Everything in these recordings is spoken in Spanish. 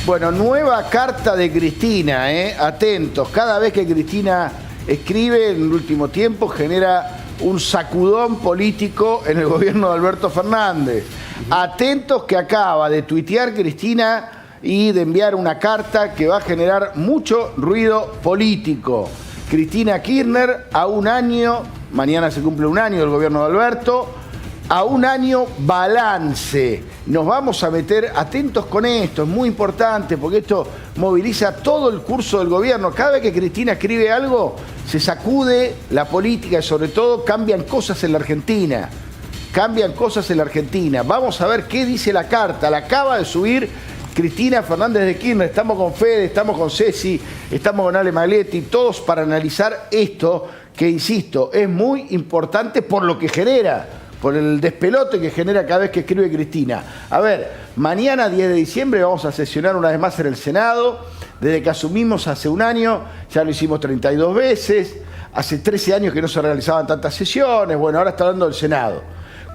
Bueno, nueva carta de Cristina, atentos. Cada vez que Cristina escribe en el último tiempo genera un sacudón político en el gobierno de Alberto Fernández. Atentos que acaba de tuitear Cristina y de enviar una carta que va a generar mucho ruido político. Cristina Kirchner, a un año, mañana se cumple un año del gobierno de Alberto, a un año balance. Nos vamos a meter atentos con esto, es muy importante porque esto moviliza todo el curso del gobierno. Cada vez que Cristina escribe algo, se sacude la política y sobre todo cambian cosas en la Argentina. Cambian cosas en la Argentina. Vamos a ver qué dice la carta. La acaba de subir Cristina Fernández de Kirchner. Estamos con Fede, estamos con Ceci, estamos con Ale Maglietti, todos para analizar esto que, insisto, es muy importante por lo que genera, por el despelote que genera cada vez que escribe Cristina. A ver, mañana 10 de diciembre vamos a sesionar una vez más en el Senado. Desde que asumimos hace un año, ya lo hicimos 32 veces. Hace 13 años que no se realizaban tantas sesiones. Bueno, ahora está hablando del Senado.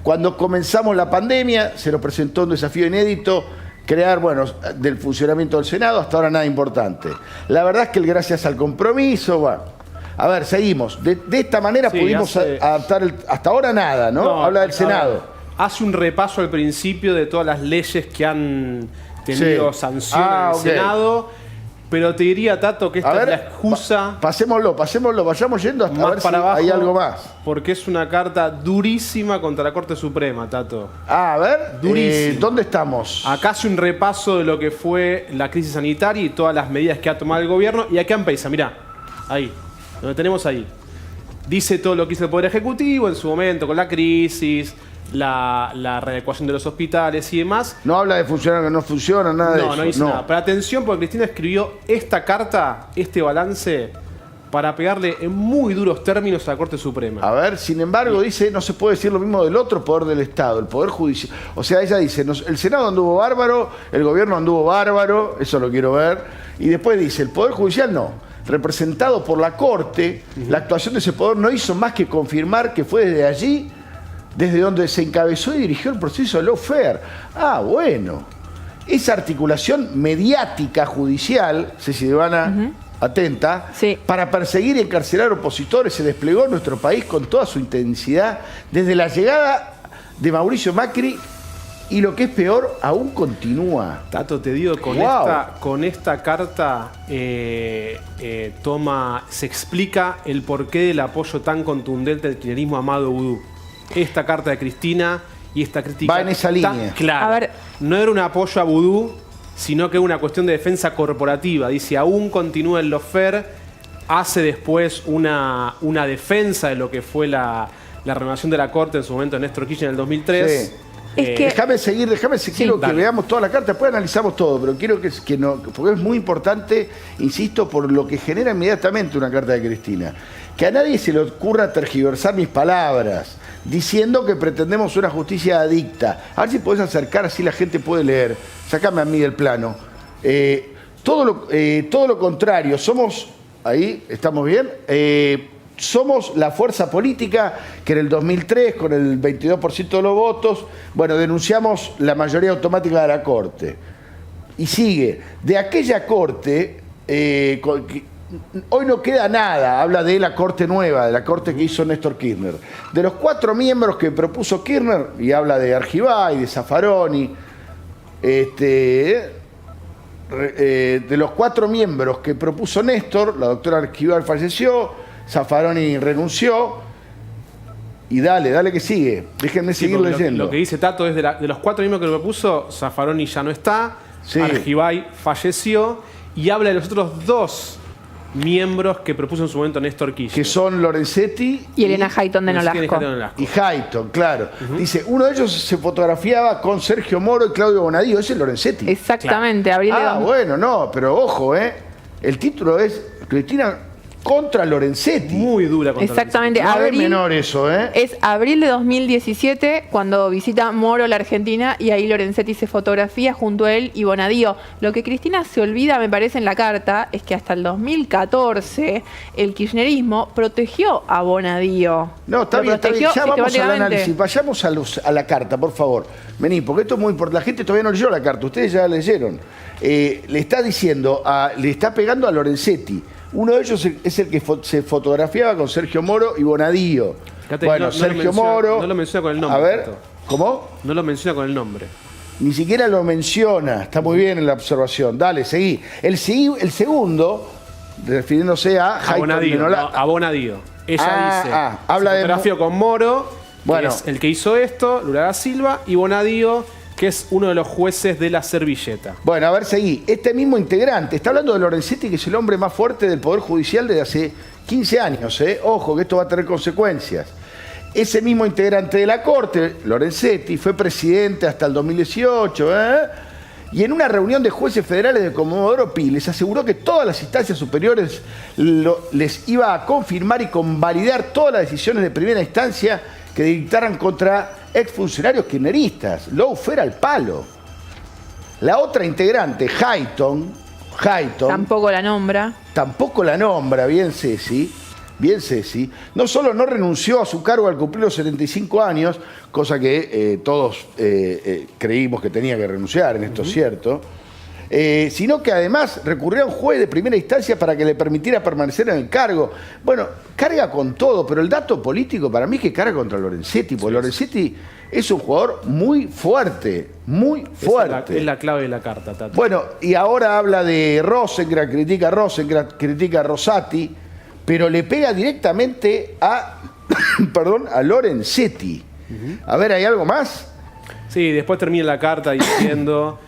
Cuando comenzamos la pandemia, se nos presentó un desafío inédito, crear, bueno, del funcionamiento del Senado, hasta ahora nada importante. La verdad es que gracias al compromiso, bueno, a ver, seguimos. De esta manera sí, pudimos adaptar, hasta ahora nada, ¿no? Habla del Senado. Hace un repaso al principio de todas las leyes que han tenido sanción en el Senado. Pero te diría, Tato, que esta es la excusa. Pasémoslo, vayamos yendo hasta ver si hay algo más. Porque es una carta durísima contra la Corte Suprema, Tato. A ver, durísima. ¿Dónde estamos? Acá hace un repaso de lo que fue la crisis sanitaria y todas las medidas que ha tomado el gobierno. Y acá empieza, mirá, ahí, donde tenemos ahí. Dice todo lo que hizo el Poder Ejecutivo en su momento con la crisis, la readecuación de los hospitales y demás. No habla de funcionar o que no funciona, nada de eso. No dice nada. Pero atención, porque Cristina escribió esta carta, este balance, para pegarle en muy duros términos a la Corte Suprema. A ver, sin embargo, dice, no se puede decir lo mismo del otro poder del Estado, el Poder Judicial. O sea, ella dice, el Senado anduvo bárbaro, el gobierno anduvo bárbaro, eso lo quiero ver. Y después dice, el Poder Judicial no. Representado por la Corte, la actuación de ese poder no hizo más que confirmar que fue desde allí desde donde se encabezó y dirigió el proceso de lawfare. Ah, bueno. Esa articulación mediática judicial, Ceci Devana, atenta, para perseguir y encarcelar opositores, se desplegó en nuestro país con toda su intensidad desde la llegada de Mauricio Macri y lo que es peor, aún continúa. Tato, te digo, con esta carta se explica el porqué del apoyo tan contundente del kirchnerismo a Amado Vudú. Esta carta de Cristina y esta crítica va en esa línea. Claro, a ver, no era un apoyo a Vudú, sino que una cuestión de defensa corporativa. Dice, aún continúa el lawfare, hace después una defensa de lo que fue la renovación de la Corte en su momento de Néstor Kirchner en el 2003. Sí. Déjame seguir, quiero que veamos toda la carta, después analizamos todo, pero quiero que no, porque es muy importante, insisto, por lo que genera inmediatamente una carta de Cristina. Que a nadie se le ocurra tergiversar mis palabras, diciendo que pretendemos una justicia adicta. A ver si podés acercar, así la gente puede leer. Sácame a mí del plano. Todo lo contrario, somos, ahí, ¿estamos bien? Somos la fuerza política que en el 2003, con el 22% de los votos, bueno, denunciamos la mayoría automática de la Corte. Y sigue, de aquella Corte, hoy no queda nada, habla de la Corte nueva, de la Corte que hizo Néstor Kirchner. De los 4 miembros que propuso Kirchner, y habla de Argibay, de Zaffaroni, de los 4 miembros que propuso Néstor, la doctora Argibay falleció, Zaffaroni renunció, y dale que sigue. Déjenme seguir leyendo. Lo que dice Tato es de los 4 miembros que lo propuso, Zaffaroni ya no está, Argibay falleció, y habla de los otros 2 miembros que propuso en su momento Néstor Kirchner. Que son Lorenzetti y Elena Hayton de Nolasco. Y Hayton, claro. Dice, uno de ellos se fotografiaba con Sergio Moro y Claudio Bonadío. Ese es Lorenzetti. Exactamente. Claro. Bueno, no, pero ojo, el título es Cristina contra Lorenzetti. Muy dura contra Exactamente. No es Abril, menor eso, ¿eh? es abril de 2017 cuando visita Moro la Argentina y ahí Lorenzetti se fotografía junto a él y Bonadío. Lo que Cristina se olvida, me parece, en la carta es que hasta el 2014 el kirchnerismo protegió a Bonadío. No, está Lo bien, está bien. protegió Ya vamos al sistemáticamente. análisis. Vayamos a la carta, por favor. Vení, porque esto es muy importante. La gente todavía no leyó la carta, ustedes ya la leyeron. Le está diciendo, le está pegando a Lorenzetti. Uno de ellos es el que se fotografiaba con Sergio Moro y Bonadío. Fíjate, Bueno, no Sergio lo menciona, Moro. no lo menciona con el nombre. A ver, Tato. ¿cómo? No lo menciona con el nombre. Ni siquiera lo menciona. Está muy bien en la observación. Dale, seguí. El segundo, refiriéndose a Jaito Bonadío. Menola- No, a Bonadío. Ella dice, habla se de fotografió con Moro, Bueno. que es el que hizo esto, Lula da Silva, y Bonadío, que es uno de los jueces de la servilleta. Bueno, a ver, seguí. Este mismo integrante, está hablando de Lorenzetti, que es el hombre más fuerte del Poder Judicial desde hace 15 años. Ojo, que esto va a tener consecuencias. Ese mismo integrante de la Corte, Lorenzetti, fue presidente hasta el 2018, y en una reunión de jueces federales de Comodoro Pi les aseguró que todas las instancias superiores les iba a confirmar y convalidar todas las decisiones de primera instancia que dictaran contra exfuncionarios kirchneristas. Lawfare al palo. La otra integrante, Hayton, Tampoco la nombra. tampoco la nombra, bien Ceci, no solo no renunció a su cargo al cumplir los 75 años, cosa que todos creímos que tenía que renunciar, en esto es cierto, sino que además recurrió a un juez de primera instancia para que le permitiera permanecer en el cargo. Bueno, carga con todo, pero el dato político para mí es que carga contra Lorenzetti, porque Lorenzetti es un jugador muy fuerte, muy fuerte. Es la clave de la carta, Tato. Bueno, y ahora habla de Rosenkrantz, critica a Rosati, pero le pega directamente a, a Lorenzetti. A ver, ¿hay algo más? Sí, después termina la carta diciendo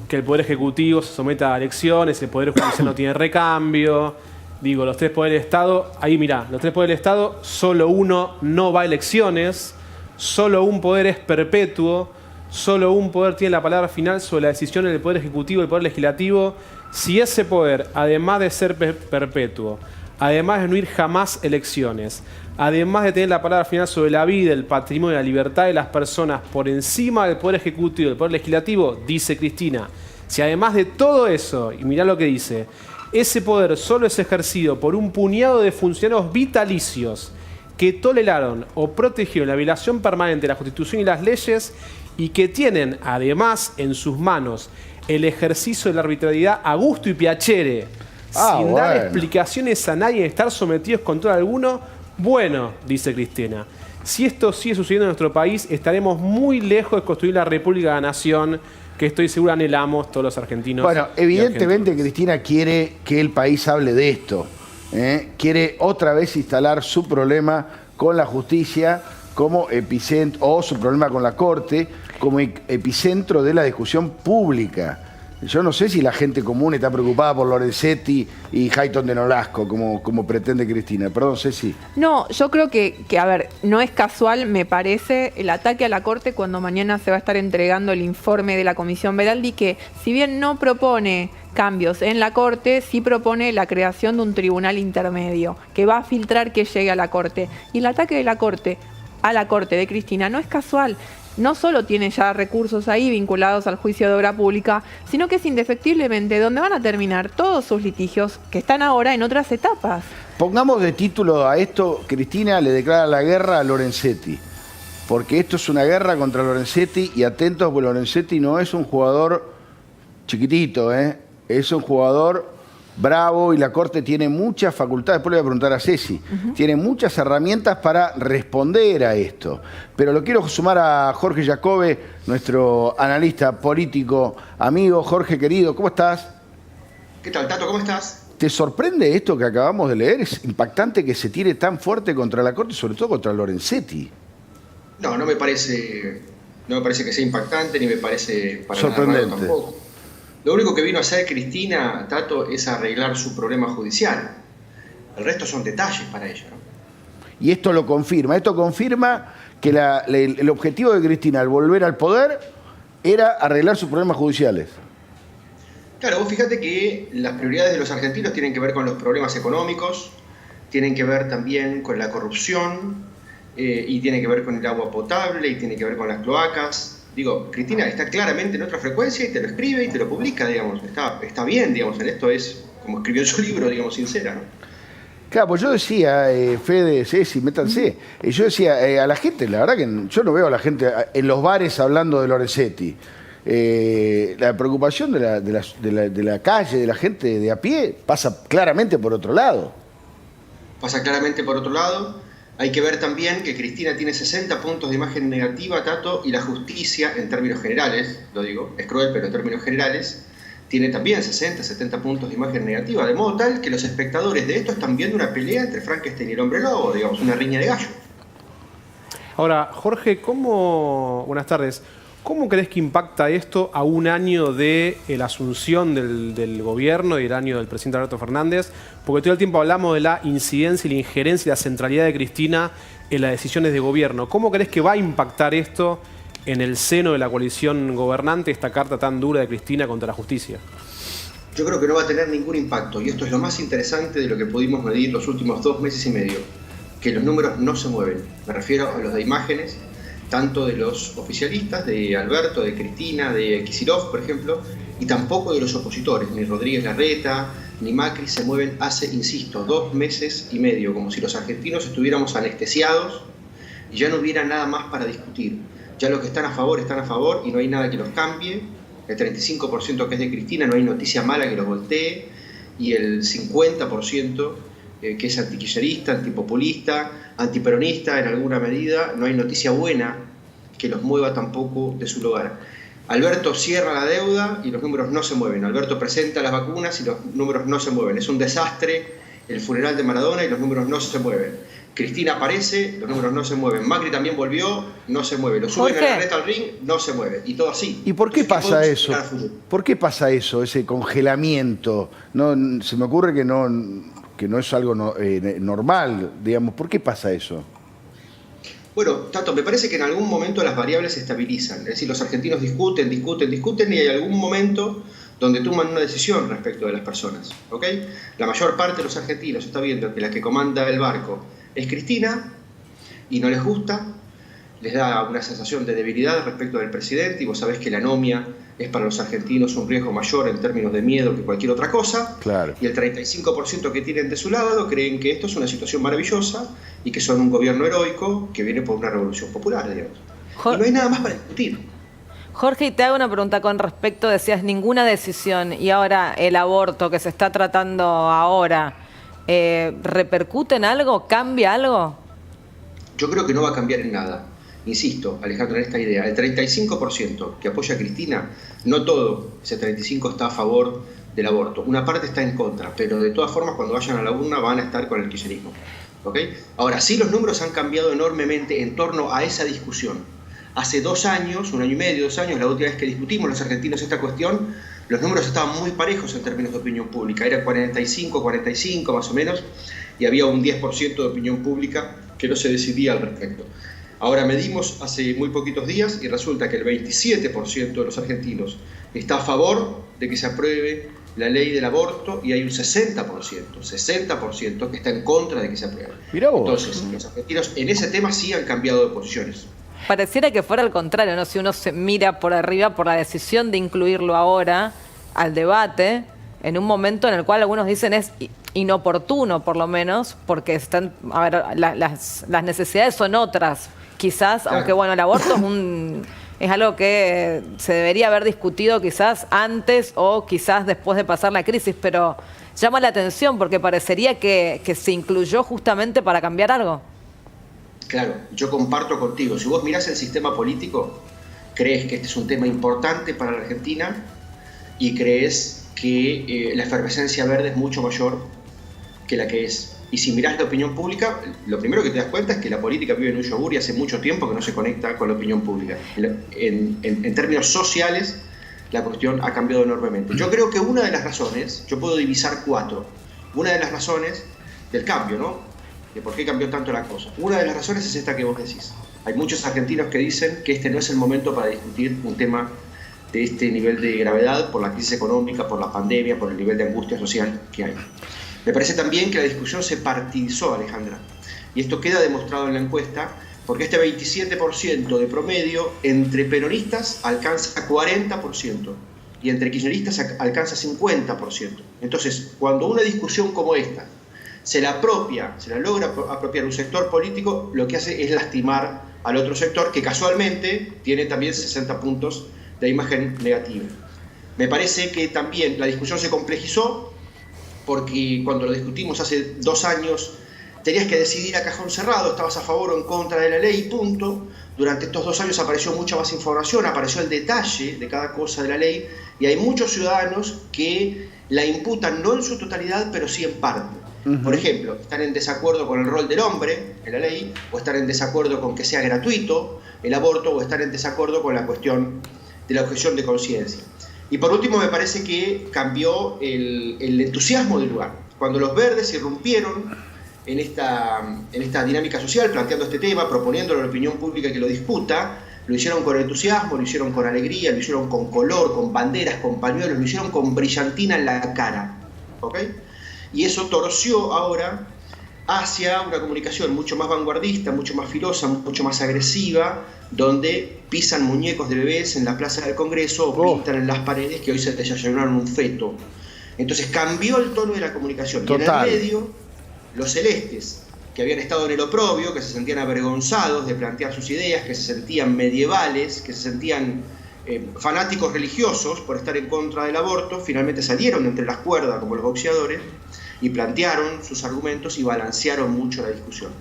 que el Poder Ejecutivo se someta a elecciones, el Poder Judicial no tiene recambio. Digo, los tres poderes del Estado, ahí mirá, los tres poderes del Estado, solo uno no va a elecciones, solo un poder es perpetuo, solo un poder tiene la palabra final sobre la decisión del Poder Ejecutivo y el Poder Legislativo. Si ese poder, además de ser perpetuo, además de no ir jamás elecciones, además de tener la palabra final sobre la vida, el patrimonio y la libertad de las personas por encima del Poder Ejecutivo y del Poder Legislativo, dice Cristina, si además de todo eso, y mirá lo que dice, ese poder solo es ejercido por un puñado de funcionarios vitalicios que toleraron o protegieron la violación permanente de la Constitución y las leyes y que tienen además en sus manos el ejercicio de la arbitrariedad a gusto y piacere, sin dar explicaciones a nadie, estar sometidos a control alguno. Bueno, dice Cristina, si esto sigue sucediendo en nuestro país, estaremos muy lejos de construir la República de la Nación que estoy seguro anhelamos todos los argentinos. Bueno, evidentemente Cristina quiere que el país hable de esto. Quiere otra vez instalar su problema con la justicia como epicentro, o su problema con la Corte, como epicentro de la discusión pública. Yo no sé si la gente común está preocupada por Lorenzetti y Hayton de Nolasco, como pretende Cristina. Perdón, Ceci. No, yo creo que, a ver, no es casual, me parece, el ataque a la Corte cuando mañana se va a estar entregando el informe de la Comisión Veraldi, que si bien no propone cambios en la Corte, sí propone la creación de un tribunal intermedio que va a filtrar que llegue a la Corte. Y el ataque de la Corte a la Corte de Cristina no es casual. No solo tiene ya recursos ahí vinculados al juicio de obra pública, sino que es indefectiblemente donde van a terminar todos sus litigios que están ahora en otras etapas. Pongamos de título a esto, Cristina le declara la guerra a Lorenzetti, porque esto es una guerra contra Lorenzetti y atentos, porque Lorenzetti no es un jugador chiquitito, es un jugador bravo y la Corte tiene muchas facultades, después le voy a preguntar a Ceci, tiene muchas herramientas para responder a esto. Pero lo quiero sumar a Jorge Jacobe, nuestro analista político, amigo. Jorge, querido, ¿cómo estás? ¿Qué tal, Tato? ¿Cómo estás? ¿Te sorprende esto que acabamos de leer? Es impactante que se tire tan fuerte contra la Corte, sobre todo contra Lorenzetti. No me parece que sea impactante, ni me parece para sorprendente nada raro tampoco. Lo único que vino a hacer Cristina, Tato, es arreglar su problema judicial. El resto son detalles para ella, ¿no? Y esto lo confirma. Esto confirma que el objetivo de Cristina al volver al poder era arreglar sus problemas judiciales. Claro, vos fíjate que las prioridades de los argentinos tienen que ver con los problemas económicos, tienen que ver también con la corrupción, y tiene que ver con el agua potable, y tiene que ver con las cloacas. Digo, Cristina está claramente en otra frecuencia y te lo escribe y te lo publica, digamos. Está bien, digamos, en esto es como escribió en su libro, digamos, sincera, ¿no? Claro, pues yo decía, Fede, Ceci, métanse. Yo decía, a la gente, la verdad que yo no veo a la gente en los bares hablando de Lorenzetti. La preocupación de la calle, de la gente de a pie, pasa claramente por otro lado. Pasa claramente por otro lado. Hay que ver también que Cristina tiene 60 puntos de imagen negativa, Tato, y la justicia, en términos generales, lo digo, es cruel, pero en términos generales, tiene también 60, 70 puntos de imagen negativa, de modo tal que los espectadores de esto están viendo una pelea entre Frankenstein y el hombre lobo, digamos, una riña de gallo. Ahora, Jorge, buenas tardes. ¿Cómo crees que impacta esto a un año de la asunción del gobierno y el año del presidente Alberto Fernández? Porque todo el tiempo hablamos de la incidencia y la injerencia y la centralidad de Cristina en las decisiones de gobierno. ¿Cómo crees que va a impactar esto en el seno de la coalición gobernante, esta carta tan dura de Cristina contra la justicia? Yo creo que no va a tener ningún impacto, y esto es lo más interesante de lo que pudimos medir los últimos 2 meses y medio, que los números no se mueven. Me refiero a los de imágenes, tanto de los oficialistas, de Alberto, de Cristina, de Kicillof, por ejemplo, y tampoco de los opositores, ni Rodríguez Larreta, ni Macri se mueven hace, insisto, 2 meses y medio, como si los argentinos estuviéramos anestesiados y ya no hubiera nada más para discutir. Ya los que están a favor y no hay nada que los cambie. El 35% que es de Cristina, no hay noticia mala que los voltee, y el 50% que es antikirchnerista, antipopulista, antiperonista en alguna medida, no hay noticia buena que los mueva tampoco de su lugar. Alberto cierra la deuda y los números no se mueven. Alberto presenta las vacunas y los números no se mueven. Es un desastre el funeral de Maradona y los números no se mueven. Cristina aparece, los números no se mueven. Macri también volvió, no se mueve. Lo suben a la reta al ring, no se mueve. Y todo así. ¿Y por qué pasa eso? ¿Por qué pasa eso, ese congelamiento? No, se me ocurre que no es algo normal, digamos. ¿Por qué pasa eso? Bueno, Tato, me parece que en algún momento las variables se estabilizan. Es decir, los argentinos discuten y hay algún momento donde toman una decisión respecto de las personas, ¿ok? La mayor parte de los argentinos está viendo que la que comanda el barco es Cristina y no les gusta, les da una sensación de debilidad respecto del presidente, y vos sabés que la anomia es para los argentinos un riesgo mayor en términos de miedo que cualquier otra cosa. Claro. Y el 35% que tienen de su lado creen que esto es una situación maravillosa y que son un gobierno heroico que viene por una revolución popular, digamos. Y no hay nada más para discutir. Jorge, te hago una pregunta con respecto, decías ninguna decisión, y ahora el aborto que se está tratando ahora, ¿repercute en algo? ¿Cambia algo? Yo creo que no va a cambiar en nada. Insisto, Alejandro, en esta idea. El 35% que apoya a Cristina, no todo ese 35% está a favor del aborto. Una parte está en contra, pero de todas formas cuando vayan a la urna van a estar con el kirchnerismo. ¿Okay? Ahora, sí, los números han cambiado enormemente en torno a esa discusión. Hace 2 años, 1 año y medio, 2 años, la última vez que discutimos los argentinos esta cuestión, los números estaban muy parejos en términos de opinión pública. Era 45 más o menos, y había un 10% de opinión pública que no se decidía al respecto. Ahora medimos hace muy poquitos días y resulta que el 27% de los argentinos está a favor de que se apruebe la ley del aborto, y hay un 60% que está en contra de que se apruebe. Mirá vos. Entonces, los argentinos en ese tema sí han cambiado de posiciones. Pareciera que fuera al contrario, ¿no? Si uno se mira por arriba por la decisión de incluirlo ahora al debate, en un momento en el cual algunos dicen es inoportuno, por lo menos, porque están, a ver, las necesidades son otras, quizás, claro. Aunque bueno, el aborto es algo que se debería haber discutido quizás antes o quizás después de pasar la crisis, pero llama la atención porque parecería que se incluyó justamente para cambiar algo. Claro, yo comparto contigo. Si vos mirás el sistema político, crees que este es un tema importante para la Argentina y crees que la efervescencia verde es mucho mayor que la que es. Y si mirás la opinión pública, lo primero que te das cuenta es que la política vive en un yogur y hace mucho tiempo que no se conecta con la opinión pública. En términos sociales, la cuestión ha cambiado enormemente. Yo creo que una de las razones, yo puedo divisar 4, una de las razones del cambio, ¿no? De por qué cambió tanto la cosa. Una de las razones es esta que vos decís. Hay muchos argentinos que dicen que este no es el momento para discutir un tema de este nivel de gravedad por la crisis económica, por la pandemia, por el nivel de angustia social que hay. Me parece también que la discusión se partidizó, Alejandra, y esto queda demostrado en la encuesta, porque este 27% de promedio entre peronistas alcanza 40% y entre kirchneristas alcanza 50%. Entonces, cuando una discusión como esta se la logra apropiar un sector político, lo que hace es lastimar al otro sector, que casualmente tiene también 60 puntos de imagen negativa. Me parece que también la discusión se complejizó, porque cuando lo discutimos hace 2 años, tenías que decidir a cajón cerrado, estabas a favor o en contra de la ley, punto. Durante estos 2 años apareció mucha más información, apareció el detalle de cada cosa de la ley, y hay muchos ciudadanos que la imputan no en su totalidad, pero sí en parte. Por ejemplo, están en desacuerdo con el rol del hombre en la ley, o están en desacuerdo con que sea gratuito el aborto, o están en desacuerdo con la cuestión de la objeción de conciencia. Y por último, me parece que cambió el entusiasmo del lugar. Cuando los verdes irrumpieron en esta dinámica social, planteando este tema, proponiéndolo a la opinión pública que lo discuta, lo hicieron con entusiasmo, lo hicieron con alegría, lo hicieron con color, con banderas, con pañuelos, lo hicieron con brillantina en la cara. ¿Ok? Y eso torció ahora hacia una comunicación mucho más vanguardista, mucho más filosa, mucho más agresiva, donde pisan muñecos de bebés en la Plaza del Congreso o pintan en las paredes que hoy se desayunaron un feto. Entonces cambió el tono de la comunicación. Total. Y en el medio, los celestes, que habían estado en el oprobio, que se sentían avergonzados de plantear sus ideas, que se sentían medievales, que se sentían fanáticos religiosos por estar en contra del aborto, finalmente salieron entre las cuerdas como los boxeadores y plantearon sus argumentos y balancearon mucho la discusión.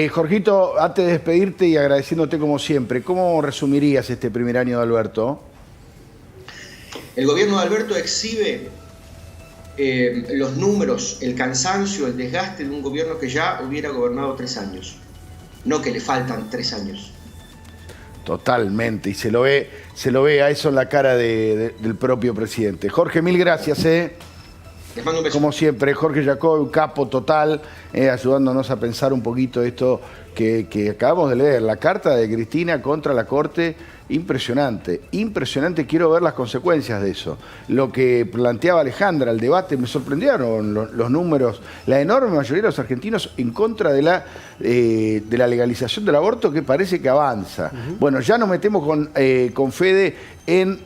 Jorgito, antes de despedirte y agradeciéndote como siempre, ¿cómo resumirías este primer año de Alberto? El gobierno de Alberto exhibe los números, el cansancio, el desgaste de un gobierno que ya hubiera gobernado 3 años, no que le faltan 3 años. Totalmente, y se lo ve a eso en la cara del propio presidente. Jorge, mil gracias. Les mando un beso. Como siempre, Jorge Jacob, un capo total, ayudándonos a pensar un poquito esto que acabamos de leer, la carta de Cristina contra la Corte. Impresionante, impresionante, quiero ver las consecuencias de eso. Lo que planteaba Alejandra, el debate, me sorprendieron los números, la enorme mayoría de los argentinos en contra de la legalización del aborto, que parece que avanza. Bueno, ya nos metemos con Fede en